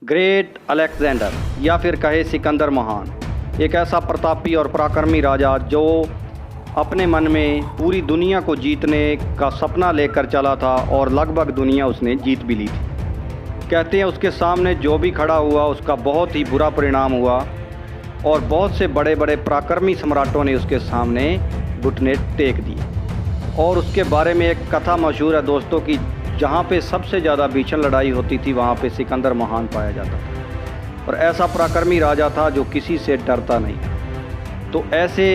Great Alexander या फिर कहे सिकंदर महान, एक ऐसा प्रतापी और पराक्रमी राजा जो अपने मन में पूरी दुनिया को जीतने का सपना लेकर चला था और लगभग दुनिया उसने जीत भी ली थी। कहते हैं उसके सामने जो भी खड़ा हुआ उसका बहुत ही बुरा परिणाम हुआ और बहुत से बड़े बड़े पराक्रमी सम्राटों ने उसके सामने घुटने टेक दिए। और उसके बारे में एक कथा मशहूर है दोस्तों कि जहाँ पे सबसे ज़्यादा भीषण लड़ाई होती थी वहाँ पे सिकंदर महान पाया जाता था और ऐसा पराक्रमी राजा था जो किसी से डरता नहीं था। तो ऐसे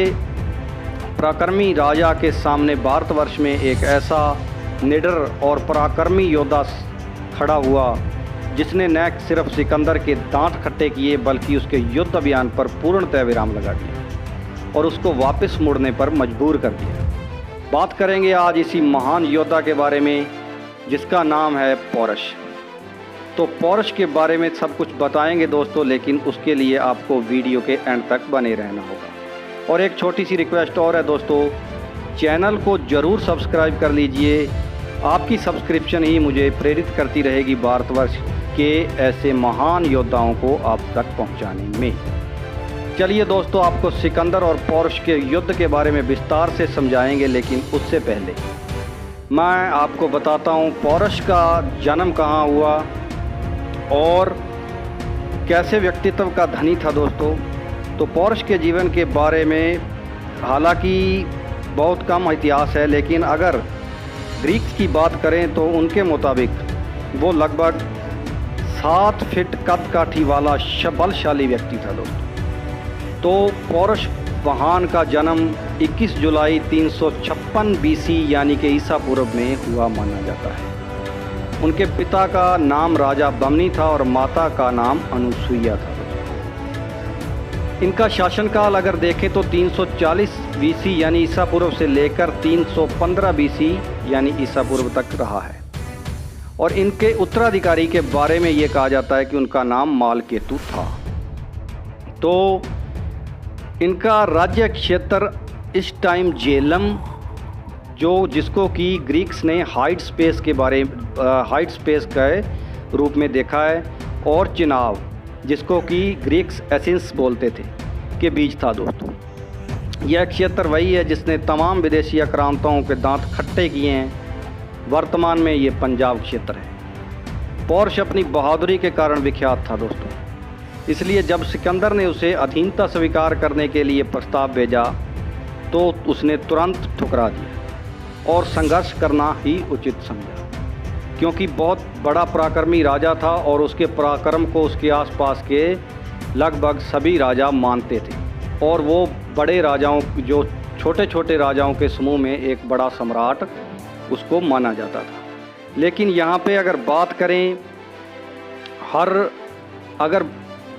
पराक्रमी राजा के सामने भारतवर्ष में एक ऐसा निडर और पराक्रमी योद्धा खड़ा हुआ जिसने न सिर्फ सिकंदर के दांत खट्टे किए बल्कि उसके युद्ध अभियान पर पूर्णतः विराम लगा दिया और उसको वापस मुड़ने पर मजबूर कर दिया। बात करेंगे आज इसी महान योद्धा के बारे में जिसका नाम है पौरुष। तो पौरुष के बारे में सब कुछ बताएंगे दोस्तों, लेकिन उसके लिए आपको वीडियो के एंड तक बने रहना होगा। और एक छोटी सी रिक्वेस्ट और है दोस्तों, चैनल को ज़रूर सब्सक्राइब कर लीजिए। आपकी सब्सक्रिप्शन ही मुझे प्रेरित करती रहेगी भारतवर्ष के ऐसे महान योद्धाओं को आप तक पहुंचाने में। चलिए दोस्तों, आपको सिकंदर और पौरुष के युद्ध के बारे में विस्तार से समझाएंगे, लेकिन उससे पहले मैं आपको बताता हूँ पौरुष का जन्म कहाँ हुआ और कैसे व्यक्तित्व का धनी था दोस्तों। तो पौरुष के जीवन के बारे में हालांकि बहुत कम इतिहास है, लेकिन अगर ग्रीक्स की बात करें तो उनके मुताबिक वो लगभग 7 फीट कद काठी वाला बलशाली व्यक्ति था दोस्तों। तो पौरुष महान का जन्म 21 जुलाई 356 बीसी यानी कि ईसा पूर्व में हुआ माना जाता है। उनके पिता का नाम राजा बमनी था और माता का नाम अनुसुईया था। इनका शासनकाल अगर देखें तो 340 बीसी यानी ईसा पूर्व से लेकर 315 बीसी यानी ईसा पूर्व तक रहा है। और इनके उत्तराधिकारी के बारे में ये कहा जाता है कि उनका नाम मालकेतु था। तो इनका राज्य क्षेत्र इस टाइम जेलम, जिसको कि ग्रीक्स ने हाइट स्पेस के रूप में देखा है, और चिनाब जिसको कि ग्रीक्स एथेंस बोलते थे, के बीच था दोस्तों। यह क्षेत्र वही है जिसने तमाम विदेशी आक्रांताओं के दांत खट्टे किए हैं। वर्तमान में ये पंजाब क्षेत्र है। पौरुष अपनी बहादुरी के कारण विख्यात था दोस्तों, इसलिए जब सिकंदर ने उसे अधीनता स्वीकार करने के लिए प्रस्ताव भेजा तो उसने तुरंत ठुकरा दिया और संघर्ष करना ही उचित समझा, क्योंकि बहुत बड़ा पराक्रमी राजा था और उसके पराक्रम को उसके आसपास के लगभग सभी राजा मानते थे और वो बड़े राजाओं, जो छोटे छोटे राजाओं के समूह में एक बड़ा सम्राट उसको माना जाता था। लेकिन यहाँ पे अगर बात करें अगर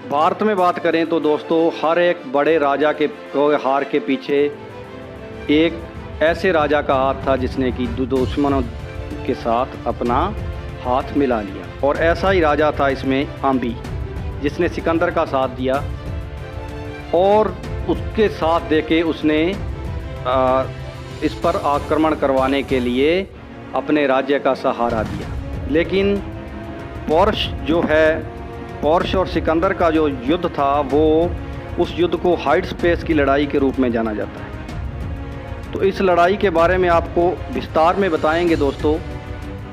भारत में बात करें तो दोस्तों हर एक बड़े राजा के हार के पीछे एक ऐसे राजा का हाथ था जिसने कि दुश्मनों के साथ अपना हाथ मिला लिया। और ऐसा ही राजा था इसमें आम्बी, जिसने सिकंदर का साथ दिया और उसके साथ देके उसने इस पर आक्रमण करवाने के लिए अपने राज्य का सहारा दिया। लेकिन पौरुष और सिकंदर का जो युद्ध था वो उस युद्ध को हाइट स्पेस की लड़ाई के रूप में जाना जाता है। तो इस लड़ाई के बारे में आपको विस्तार में बताएंगे दोस्तों,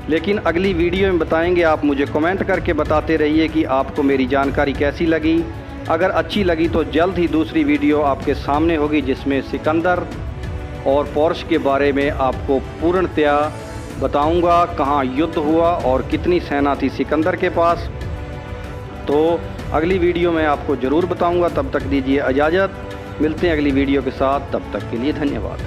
लेकिन अगली वीडियो में बताएंगे। आप मुझे कमेंट करके बताते रहिए कि आपको मेरी जानकारी कैसी लगी। अगर अच्छी लगी तो जल्द ही दूसरी वीडियो आपके सामने होगी जिसमें सिकंदर और पौरुष के बारे में आपको पूर्णतया बताऊंगा, कहाँ युद्ध हुआ और कितनी सेना थी सिकंदर के पास। तो अगली वीडियो में आपको ज़रूर बताऊंगा। तब तक दीजिए इजाज़त, मिलते हैं अगली वीडियो के साथ। तब तक के लिए धन्यवाद।